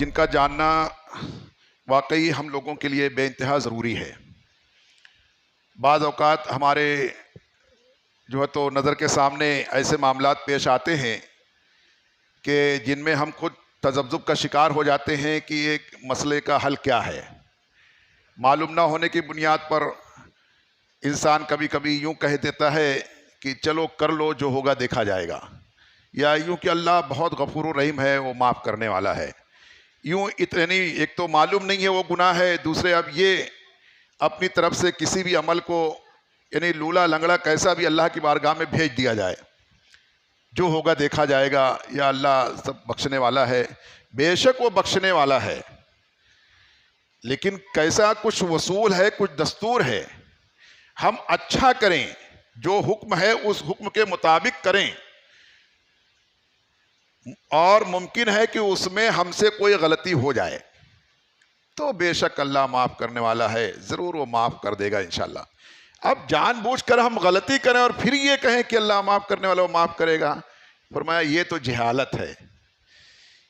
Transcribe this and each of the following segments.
جن کا جاننا واقعی ہم لوگوں کے لیے بے انتہا ضروری ہے۔ بعض اوقات ہمارے جو ہے تو نظر کے سامنے ایسے معاملات پیش آتے ہیں کہ جن میں ہم خود تذبذب کا شکار ہو جاتے ہیں کہ ایک مسئلے کا حل کیا ہے۔ معلوم نہ ہونے کی بنیاد پر انسان کبھی کبھی یوں کہہ دیتا ہے کہ چلو کر لو، جو ہوگا دیکھا جائے گا، یا یوں کہ اللہ بہت غفور و رحیم ہے، وہ معاف کرنے والا ہے۔ یوں اتنی ایک تو معلوم نہیں ہے وہ گناہ ہے، دوسرے اب یہ اپنی طرف سے کسی بھی عمل کو یعنی لولا لنگڑا کیسا بھی اللہ کی بارگاہ میں بھیج دیا جائے، جو ہوگا دیکھا جائے گا، یا اللہ سب بخشنے والا ہے۔ بے شک وہ بخشنے والا ہے، لیکن کیسا کچھ وصول ہے، کچھ دستور ہے۔ ہم اچھا کریں، جو حکم ہے اس حکم کے مطابق کریں، اور ممکن ہے کہ اس میں ہم سے کوئی غلطی ہو جائے تو بے شک اللہ معاف کرنے والا ہے، ضرور وہ معاف کر دے گا انشاءاللہ۔ اب جان بوجھ کر ہم غلطی کریں اور پھر یہ کہیں کہ اللہ معاف کرنے والا وہ معاف کرے گا، فرمایا یہ تو جہالت ہے،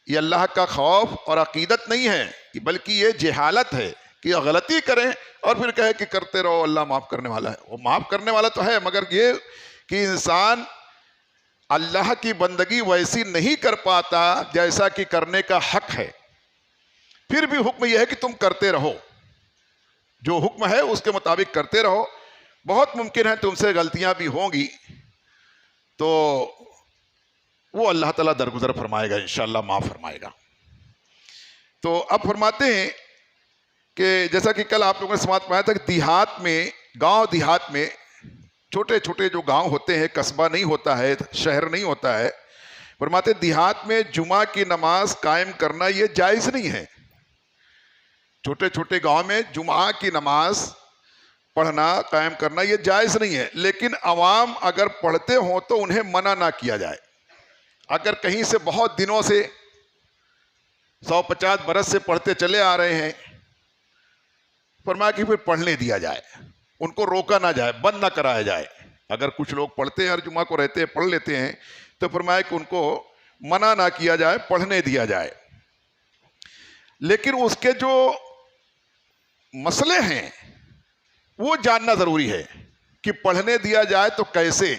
یہ اللہ کا خوف اور عقیدت نہیں ہے، بلکہ یہ جہالت ہے کہ غلطی کریں اور پھر کہے کہ کرتے رہو اللہ معاف کرنے والا ہے۔ وہ معاف کرنے والا تو ہے، مگر یہ کہ انسان اللہ کی بندگی ویسی نہیں کر پاتا جیسا کہ کرنے کا حق ہے، پھر بھی حکم یہ ہے کہ تم کرتے رہو، جو حکم ہے اس کے مطابق کرتے رہو۔ بہت ممکن ہے تم سے غلطیاں بھی ہوں گی، تو وہ اللہ تعالیٰ درگزر فرمائے گا، انشاءاللہ معاف فرمائے گا۔ تو اب فرماتے ہیں کہ جیسا کہ کل آپ لوگوں نے سماعت پایا تھا کہ دیہات میں، گاؤں دیہات میں چھوٹے چھوٹے جو گاؤں ہوتے ہیں، قصبہ نہیں ہوتا ہے، شہر نہیں ہوتا ہے، فرماتے دیہات میں جمعہ کی نماز قائم کرنا یہ جائز نہیں ہے۔ چھوٹے چھوٹے گاؤں میں جمعہ کی نماز پڑھنا، قائم کرنا یہ جائز نہیں ہے، لیکن عوام اگر پڑھتے ہوں تو انہیں منع نہ کیا جائے۔ اگر کہیں سے بہت دنوں سے 150 برس سے پڑھتے چلے آ رہے ہیں، فرمایا کہ پھر پڑھنے دیا جائے، ان کو روکا نہ جائے، بند نہ کرایا جائے۔ اگر کچھ لوگ پڑھتے ہیں، ہر جمعہ کو رہتے ہیں، پڑھ لیتے ہیں، تو فرمایا کہ ان کو منع نہ کیا جائے، پڑھنے دیا جائے۔ لیکن اس کے جو مسئلے ہیں وہ جاننا ضروری ہے کہ پڑھنے دیا جائے تو کیسے۔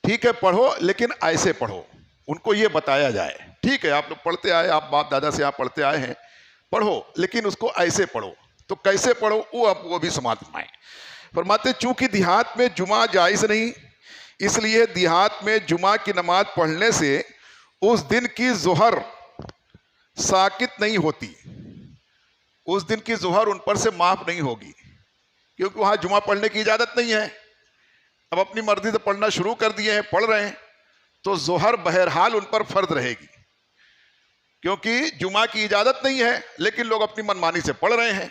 ٹھیک ہے پڑھو، لیکن ایسے پڑھو، ان کو یہ بتایا جائے۔ ٹھیک ہے آپ لوگ پڑھتے آئے، آپ باپ دادا سے آپ پڑھتے آئے ہیں، پڑھو، لیکن اس کو ایسے پڑھو۔ تو کیسے پڑھو وہ بھی سماعت فرمائیں۔ فرماتے چونکہ دیہات میں جمعہ جائز نہیں، اس لیے دیہات میں جمعہ کی نماز پڑھنے سے اس دن کی ظہر ساقط نہیں ہوتی، اس دن کی ظہر ان پر سے معاف نہیں ہوگی، کیونکہ وہاں جمعہ پڑھنے کی اجازت نہیں ہے۔ اب اپنی مرضی سے پڑھنا شروع کر دیے ہیں، پڑھ رہے ہیں، تو ظہر بہرحال ان پر فرض رہے گی، کیونکہ جمعہ کی اجازت نہیں ہے، لیکن لوگ اپنی منمانی سے پڑھ رہے ہیں۔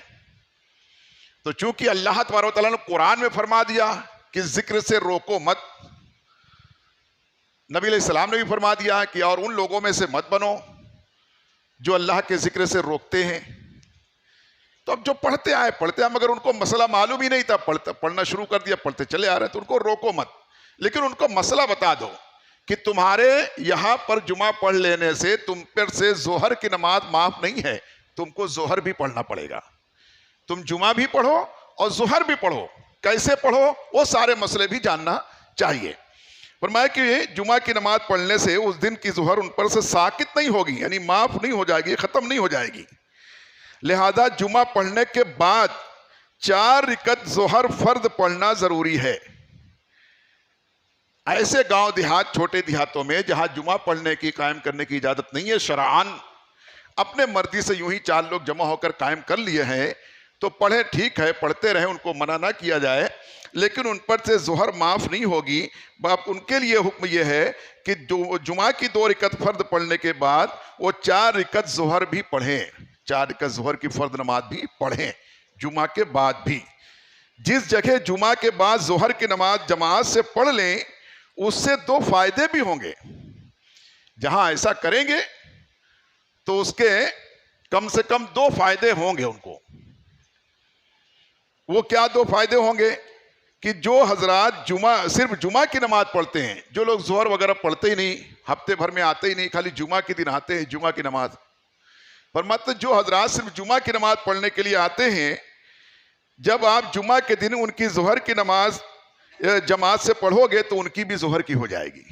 تو چونکہ اللہ تبارک و تعالیٰ نے قرآن میں فرما دیا کہ ذکر سے روکو مت، نبی علیہ السلام نے بھی فرما دیا کہ اور ان لوگوں میں سے مت بنو جو اللہ کے ذکر سے روکتے ہیں۔ تو اب جو پڑھتے آئے مگر ان کو مسئلہ معلوم ہی نہیں تھا، پڑھنا شروع کر دیا، پڑھتے چلے آ رہے ہیں، تو ان کو روکو مت، لیکن ان کو مسئلہ بتا دو کہ تمہارے یہاں پر جمعہ پڑھ لینے سے تم پر سے ظہر کی نماز معاف نہیں ہے، تم کو ظہر بھی پڑھنا پڑے گا، تم جمعہ بھی پڑھو اور ظہر بھی پڑھو۔ کیسے پڑھو وہ سارے مسئلے بھی جاننا چاہیے۔ فرمایا کہ جمعہ کی نماز پڑھنے سے اس دن کی ظہر ان پر سے ساقط نہیں ہوگی، یعنی معاف نہیں ہو جائے گی، ختم نہیں ہو جائے گی، لہذا جمعہ پڑھنے کے بعد 4 رکعت ظہر فرض پڑھنا ضروری ہے۔ ایسے گاؤں دیہات، چھوٹے دیہاتوں میں جہاں جمعہ پڑھنے کی، قائم کرنے کی اجازت نہیں ہے، شرعاً اپنے مرضی سے یوں ہی 4 لوگ جمع ہو کر قائم کر لیے ہیں، تو پڑھیں، ٹھیک ہے پڑھتے رہیں، ان کو منع نہ کیا جائے، لیکن ان پر سے ظہر معاف نہیں ہوگی۔ باپ ان کے لیے حکم یہ ہے کہ جمعہ کی 2 رکعت فرض پڑھنے کے بعد وہ 4 رکعت ظہر بھی پڑھیں، 4 رکعت ظہر کی فرض نماز بھی پڑھیں جمعہ کے بعد بھی۔ جس جگہ جمعہ کے بعد ظہر کی نماز جماعت سے پڑھ لیں، اس سے 2 فائدے بھی ہوں گے۔ جہاں ایسا کریں گے تو اس کے کم سے کم 2 فائدے ہوں گے ان کو۔ وہ کیا 2 فائدے ہوں گے؟ کہ جو حضرات صرف جمعہ کی نماز پڑھتے ہیں، جو لوگ ظہر وغیرہ پڑھتے ہی نہیں، ہفتے بھر میں آتے ہی نہیں، خالی جمعہ کے دن آتے ہیں جمعہ کی نماز، فرماتے جو حضرات صرف جمعہ کی نماز پڑھنے کے لیے آتے ہیں، جب آپ جمعہ کے دن ان کی ظہر کی نماز جماعت سے پڑھو گے تو ان کی بھی ظہر کی ہو جائے گی،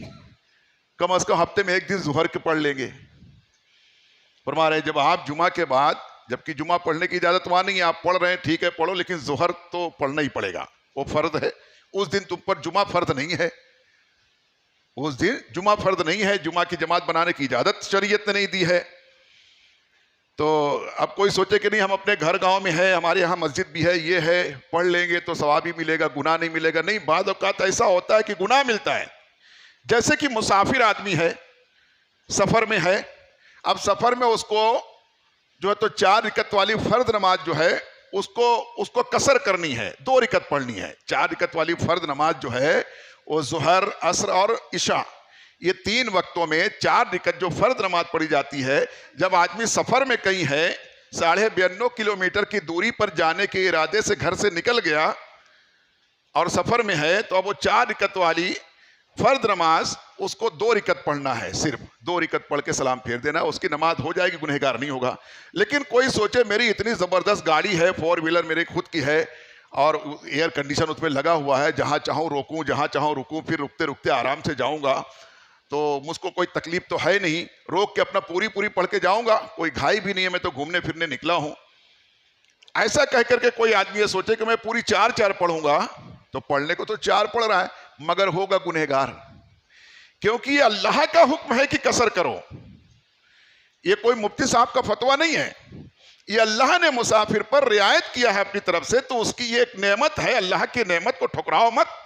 کم از کم ہفتے میں ایک دن ظہر کی پڑھ لیں گے۔ فرما رہے ہیں جب آپ جمعہ کے بعد، جبکہ جمعہ پڑھنے کی اجازت وہاں نہیں ہے، آپ پڑھ رہے ہیں ٹھیک ہے پڑھو، لیکن ظہر تو پڑھنا ہی پڑے گا، وہ فرض ہے۔ اس دن تم پر جمعہ فرض نہیں ہے، اس دن جمعہ فرض نہیں ہے، جمعہ کی جماعت بنانے کی اجازت شریعت نے نہیں دی ہے۔ تو اب کوئی سوچے کہ نہیں ہم اپنے گھر گاؤں میں ہے، ہمارے یہاں مسجد بھی ہے، یہ ہے، پڑھ لیں گے تو ثواب ہی ملے گا، گناہ نہیں ملے گا۔ نہیں، بعض اوقات ایسا ہوتا ہے کہ گناہ ملتا ہے۔ جیسے کہ مسافر آدمی ہے، سفر میں ہے، اب سفر میں اس کو جو ہے تو 4 رکعت والی فرض نماز جو ہے اس کو قصر کرنی ہے، 2 رکعت پڑھنی ہے۔ 4 رکعت والی فرض نماز جو ہے وہ ظہر، عصر اور عشاء، یہ 3 وقتوں میں 4 رکعت جو فرض نماز پڑھی جاتی ہے۔ جب آدمی سفر میں کہیں ہے، 92.5 کلومیٹر کی دوری پر جانے کے ارادے سے گھر سے نکل گیا اور سفر میں ہے، تو اب وہ 4 رکعت والی فرض نماز اس کو 2 رکعت پڑھنا ہے، صرف 2 رکعت پڑھ کے سلام پھیر دینا، اس کی نماز ہو جائے گی، گنہگار نہیں ہوگا۔ لیکن کوئی سوچے میری اتنی زبردست گاڑی ہے، 4 ویلر میرے خود کی ہے اور ایئر کنڈیشن اس میں لگا ہوا ہے، جہاں چاہوں روکوں، جہاں چاہوں رکوں، پھر رکتے رکتے آرام سے جاؤں گا، تو مجھ کو کوئی تکلیف تو ہے نہیں، روک کے اپنا پوری پڑھ کے جاؤں گا، کوئی گھائی بھی نہیں ہے، میں تو گھومنے پھرنے نکلا ہوں۔ ایسا کہہ کر کے کوئی آدمی یہ سوچے کہ میں پوری 4 پڑھوں گا، تو پڑھنے کو تو 4 پڑھ رہا ہے مگر ہوگا گنہگار، کیونکہ یہ اللہ کا حکم ہے کہ قصر کرو، یہ کوئی مفتی صاحب کا فتویٰ نہیں ہے، یہ اللہ نے مسافر پر رعایت کیا ہے اپنی طرف سے، تو اس کی یہ ایک نعمت ہے، اللہ کی نعمت کو ٹھکراؤ مت۔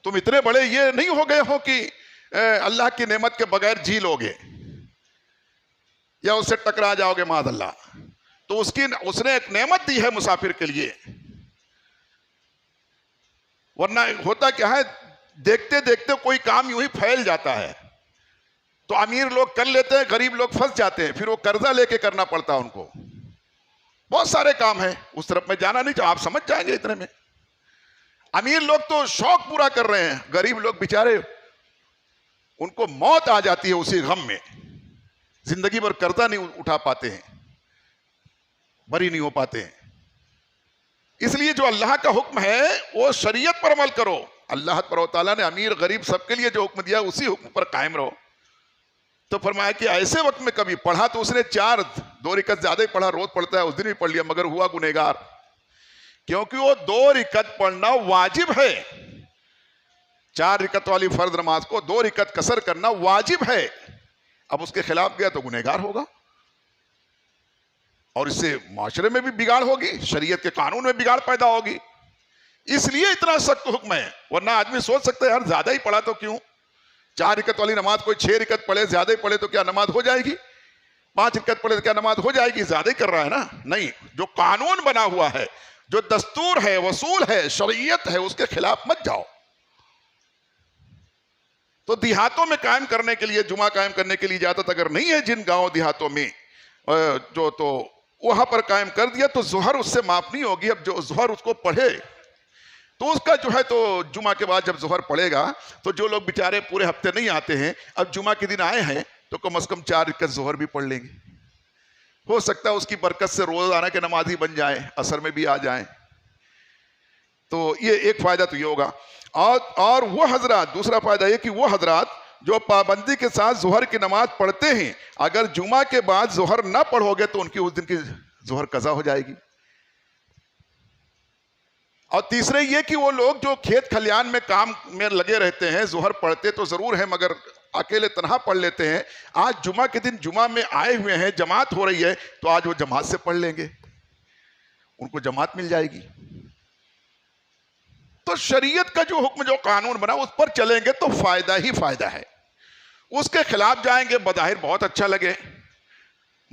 تم اتنے بڑے یہ نہیں ہو گئے ہو کہ اللہ کی نعمت کے بغیر جی لو گے یا اس سے ٹکرا جاؤ گے معاذ اللہ۔ تو اس نے ایک نعمت دی ہے مسافر کے لیے، ورنہ ہوتا کیا ہے، دیکھتے دیکھتے کوئی کام یوں ہی پھیل جاتا ہے، تو امیر لوگ کر لیتے ہیں، غریب لوگ پھنس جاتے ہیں، پھر وہ قرضہ لے کے کرنا پڑتا ہے ان کو۔ بہت سارے کام ہیں، اس طرف میں جانا نہیں چاہتا، آپ سمجھ جائیں گے اتنے میں۔ امیر لوگ تو شوق پورا کر رہے ہیں، غریب لوگ بیچارے ان کو موت آ جاتی ہے اسی غم میں، زندگی بھر قرضہ نہیں اٹھا پاتے ہیں، بری نہیں ہو پاتے ہیں۔ اس لیے جو اللہ کا حکم ہے وہ شریعت پر عمل کرو، اللہ تعالیٰ نے امیر غریب سب کے لیے جو حکم دیا اسی حکم پر قائم رہو۔ تو فرمایا کہ ایسے وقت میں کبھی پڑھا تو اس نے 2 رکعت زیادہ ہی پڑھا، روز پڑھتا ہے، اس دن بھی پڑھ لیا، مگر ہوا گنہگار، کیونکہ وہ 2 رکعت پڑھنا واجب ہے۔ 4 رکعت والی فرض نماز کو 2 رکعت قصر کرنا واجب ہے، اب اس کے خلاف گیا تو گنہگار ہوگا، اور اس سے معاشرے میں بھی بگاڑ ہوگی، شریعت کے قانون میں بگاڑ پیدا ہوگی، اس لیے اتنا سخت حکم ہے۔ ورنہ آدمی سوچ سکتا ہے یار زیادہ ہی پڑھا تو کیوں، 4 رکعت والی نماز کوئی 6 رکعت پڑھے، زیادہ ہی پڑھے تو کیا نماز ہو جائے گی، 5 رکعت پڑھے تو کیا نماز ہو جائے گی، زیادہ ہی کر رہا ہے نا۔ نہیں، جو قانون بنا ہوا ہے، جو دستور ہے، وصول ہے، شریعت ہے، اس کے خلاف مت جاؤ۔ تو دیہاتوں میں قائم کرنے کے لیے، جمعہ قائم کرنے کے لیے اجازت اگر نہیں ہے جن گاؤں دیہاتوں میں جو، تو وہاں پر قائم کر دیا تو ظہر اس سے معاف نہیں ہوگی۔ اب جو ظہر اس کو پڑھے تو اس کا جو ہے تو جمعہ کے بعد جب ظہر پڑھے گا تو جو لوگ بیچارے پورے ہفتے نہیں آتے ہیں، اب جمعہ کے دن آئے ہیں تو کم از کم 4 رکعت ظہر بھی پڑھ لیں گے، ہو سکتا ہے اس کی برکت سے روزانہ کے نمازی بن جائیں، عصر میں بھی آ جائیں۔ تو یہ ایک فائدہ تو یہ ہوگا۔ اور وہ حضرات، دوسرا فائدہ یہ کہ وہ حضرات جو پابندی کے ساتھ ظہر کی نماز پڑھتے ہیں، اگر جمعہ کے بعد ظہر نہ پڑھو گے تو ان کی اس دن کی ظہر قضا ہو جائے گی۔ اور تیسرے یہ کہ وہ لوگ جو کھیت کھلیان میں کام میں لگے رہتے ہیں، ظہر پڑھتے تو ضرور ہیں مگر اکیلے تنہا پڑھ لیتے ہیں، آج جمعہ کے دن جمعہ میں آئے ہوئے ہیں، جماعت ہو رہی ہے تو آج وہ جماعت سے پڑھ لیں گے، ان کو جماعت مل جائے گی۔ تو شریعت کا جو حکم، جو قانون بنا اس پر چلیں گے تو فائدہ ہی فائدہ ہے، اس کے خلاف جائیں گے بظاہر بہت اچھا لگے،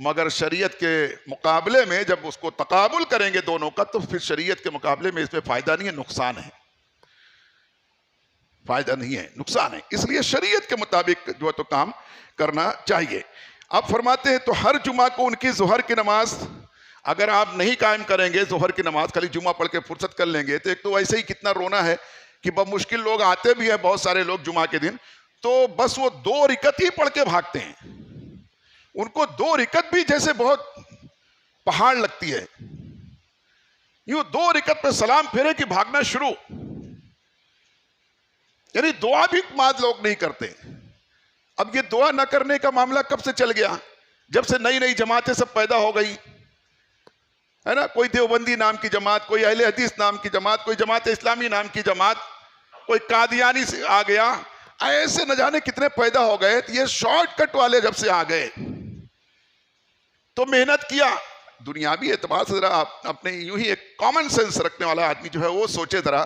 مگر شریعت کے مقابلے میں جب اس کو تقابل کریں گے دونوں کا، تو پھر شریعت کے مقابلے میں اس میں فائدہ نہیں ہے، نقصان ہے، فائدہ نہیں ہے، نقصان ہے۔ اس لیے شریعت کے مطابق جو ہے تو کام کرنا چاہیے۔ اب فرماتے ہیں تو ہر جمعہ کو ان کی ظہر کی نماز اگر آپ نہیں قائم کریں گے، ظہر کی نماز خالی جمعہ پڑھ کے فرصت کر لیں گے، تو ایک تو ویسے ہی کتنا رونا ہے کہ بمشکل لوگ آتے بھی ہیں، بہت سارے لوگ جمعہ کے دن تو بس وہ 2 رکعت ہی پڑھ کے بھاگتے ہیں، ان کو 2 رکعت بھی جیسے بہت پہاڑ لگتی ہے. یوں 2 رکعت پہ سلام پھیرے کہ بھاگنا شروع. یعنی دعا بھی بعض لوگ نہیں کرتے. اب یہ دعا نہ کرنے کا معاملہ کب سے چل گیا؟ جب سے نئی نئی جماعتیں سب پیدا ہو گئی ہے نا. کوئی دیوبندی نام کی جماعت, کوئی اہل حدیث نام کی جماعت, کوئی جماعت اسلامی نام کی جماعت, کوئی قادیانی سے آ گیا. ایسے نہ جانے کتنے پیدا ہو گئے. یہ شارٹ کٹ والے جب سے آ گئے تو محنت کیا. دنیاوی اعتبار سے ذرا اپنے یوں ہی ایک کامن سینس رکھنے والا آدمی جو ہے وہ سوچے ذرا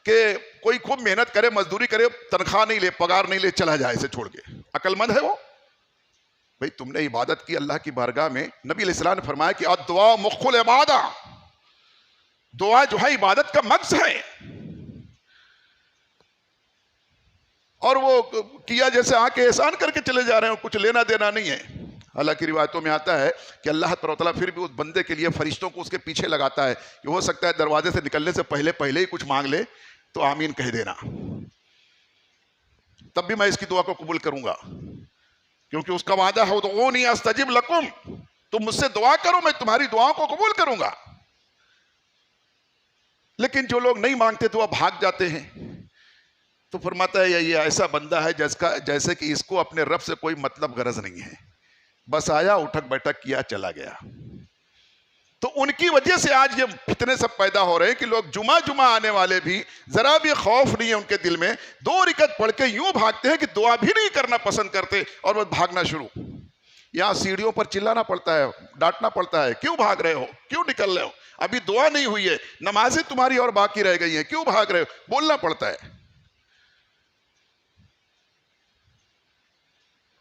کہ کوئی خوب محنت کرے, مزدوری کرے, تنخواہ نہیں لے, پگار نہیں لے, چلا جائے اسے چھوڑ کے. عقل مند ہے وہ؟ بھئی تم نے عبادت کی اللہ کی بارگاہ میں. نبی علیہ السلام نے فرمایا کہ الدعاء مخ العبادہ, دعا جو ہے عبادت کا مغز ہے. اور وہ کیا جیسے آ کے احسان کر کے چلے جا رہے ہیں, کچھ لینا دینا نہیں ہے. حالانکہ روایتوں میں آتا ہے کہ اللہ تعالیٰ پھر بھی اس بندے کے لیے فرشتوں کو اس کے پیچھے لگاتا ہے کہ ہو سکتا ہے دروازے سے نکلنے سے پہلے ہی کچھ مانگ لے تو آمین کہہ دینا, تب بھی میں اس کی دعا کو قبول کروں گا, کیونکہ اس کا وعدہ ہے ادعونی استجب لکم, تم مجھ سے دعا کرو میں تمہاری دعاؤں کو قبول کروں گا. لیکن جو لوگ نہیں مانگتے دعا بھاگ جاتے ہیں. تو فرماتا ہے یہ ایسا بندہ ہے جیسے کہ اس کو اپنے رب سے کوئی مطلب غرض نہیں ہے, بس آیا اٹھک بیٹھک کیا چلا گیا. تو ان کی وجہ سے آج یہ فتنے سب پیدا ہو رہے ہیں کہ لوگ جمعہ آنے والے بھی ذرا بھی خوف نہیں ہے ان کے دل میں. 2 رکعت پڑھ کے یوں بھاگتے ہیں کہ دعا بھی نہیں کرنا پسند کرتے اور بس بھاگنا شروع. یہاں سیڑھیوں پر چلانا پڑتا ہے, ڈانٹنا پڑتا ہے, کیوں بھاگ رہے ہو, کیوں نکل رہے ہو, ابھی دعا نہیں ہوئی ہے, نمازیں تمہاری اور باقی رہ گئی ہیں, کیوں بھاگ رہے ہو, بولنا پڑتا ہے.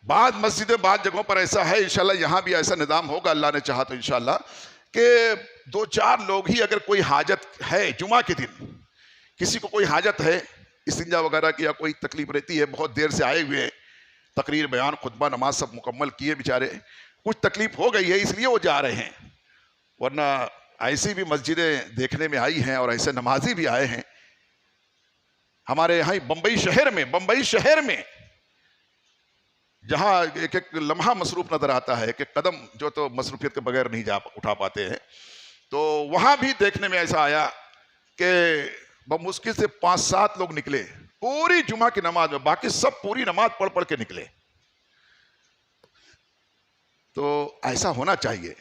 بعض مسجدیں بعض جگہوں پر ایسا ہے, انشاءاللہ یہاں بھی ایسا نظام ہوگا اللہ نے چاہا تو انشاءاللہ, کہ 2-4 لوگ ہی اگر کوئی حاجت ہے جمعہ کے دن, کسی کو کوئی حاجت ہے استنجا وغیرہ کی یا کوئی تکلیف رہتی ہے, بہت دیر سے آئے ہوئے ہیں, تقریر بیان خطبہ نماز سب مکمل کیے بیچارے, کچھ تکلیف ہو گئی ہے اس لیے وہ جا رہے ہیں. ورنہ ایسی بھی مسجدیں دیکھنے میں آئی ہیں اور ایسے نمازی بھی آئے ہیں ہمارے یہاں بمبئی شہر میں جہاں ایک لمحہ مصروف نظر آتا ہے کہ قدم جو تو مصروفیت کے بغیر نہیں اٹھا پاتے ہیں. تو وہاں بھی دیکھنے میں ایسا آیا کہ بمشکل سے 5-7 لوگ نکلے پوری جمعہ کی نماز میں, باقی سب پوری نماز پڑھ کے نکلے. تو ایسا ہونا چاہیے.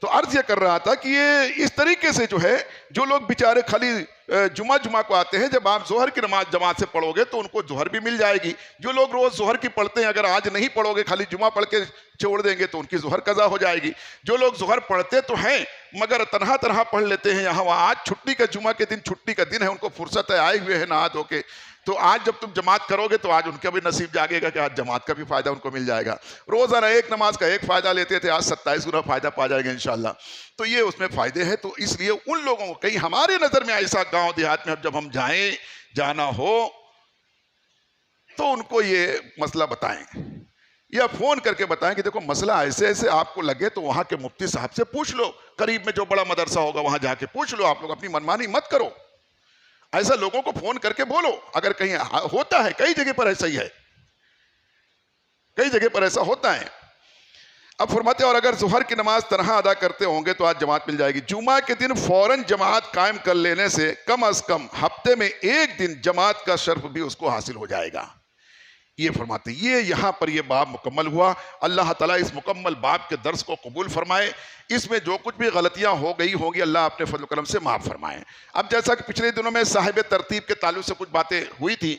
تو عرض یہ کر رہا تھا کہ یہ اس طریقے سے جو ہے جو لوگ بیچارے خالی جمعہ کو آتے ہیں, جب آپ ظہر کی نماز جماعت سے پڑھو گے تو ان کو ظہر بھی مل جائے گی. جو لوگ روز ظہر کی پڑھتے ہیں اگر آج نہیں پڑھو گے, خالی جمعہ پڑھ کے چھوڑ دیں گے تو ان کی ظہر قضا ہو جائے گی. جو لوگ ظہر پڑھتے تو ہیں مگر تنہا پڑھ لیتے ہیں یہاں وہاں, آج چھٹی کا جمعہ کے دن چھٹی کا دن ہے, ان کو فرصت ہے, آئے ہوئے ہیں نہا دھو کے, تو آج جب تم جماعت کرو گے تو آج ان کا بھی نصیب جاگے گا کہ آج جماعت کا بھی فائدہ ان کو مل جائے گا. روزانہ ایک نماز کا ایک فائدہ لیتے تھے, آج 27 گنا فائدہ پا جائے گا انشاءاللہ. تو یہ اس میں فائدے ہیں. تو اس لیے ان لوگوں کو کہیں ہمارے نظر میں ایسا گاؤں دیہات میں جب ہم جانا ہو تو ان کو یہ مسئلہ بتائیں یا فون کر کے بتائیں کہ دیکھو مسئلہ ایسے آپ کو لگے تو وہاں کے مفتی صاحب سے پوچھ لو, قریب میں جو بڑا مدرسہ ہوگا وہاں جا کے پوچھ لو, آپ لوگ اپنی منمانی مت کرو. ایسا لوگوں کو فون کر کے بولو اگر کہیں ہوتا ہے, کئی جگہ پر ایسا ہی ہے, کئی جگہ پر ایسا ہوتا ہے. اب فرماتے اور اگر ظہر کی نماز تنہا ادا کرتے ہوں گے تو آج جماعت مل جائے گی. جمعہ کے دن فوراً جماعت قائم کر لینے سے کم از کم ہفتے میں 1 دن جماعت کا شرف بھی اس کو حاصل ہو جائے گا. یہ فرماتے یہ یہاں پر یہ باب مکمل ہوا. اللہ تعالیٰ اس مکمل باب کے درس کو قبول فرمائے. اس میں جو کچھ بھی غلطیاں ہو گئی ہوگی اللہ اپنے فضل و کرم سے معاف فرمائے. اب جیسا کہ پچھلے دنوں میں صاحب ترتیب کے تعلق سے کچھ باتیں ہوئی تھی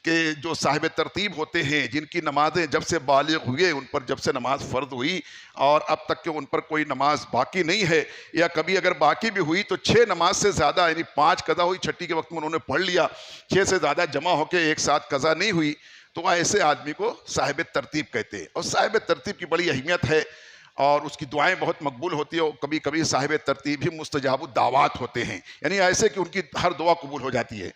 کہ جو صاحب ترتیب ہوتے ہیں جن کی نمازیں جب سے بالغ ہوئے, ان پر جب سے نماز فرض ہوئی اور اب تک کہ ان پر کوئی نماز باقی نہیں ہے, یا کبھی اگر باقی بھی ہوئی تو 6 نماز سے زیادہ یعنی 5 قضا ہوئی, چھٹی کے وقت میں انہوں نے پڑھ لیا, 6 سے زیادہ جمع ہو کے ایک ساتھ قضا نہیں ہوئی, تو ایسے آدمی کو صاحب ترتیب کہتے ہیں. اور صاحب ترتیب کی بڑی اہمیت ہے اور اس کی دعائیں بہت مقبول ہوتی ہیں. اور کبھی کبھی صاحب ترتیب ہی مستجاب الدعوات ہوتے ہیں, یعنی ایسے کہ ان کی ہر دعا قبول ہو جاتی ہے.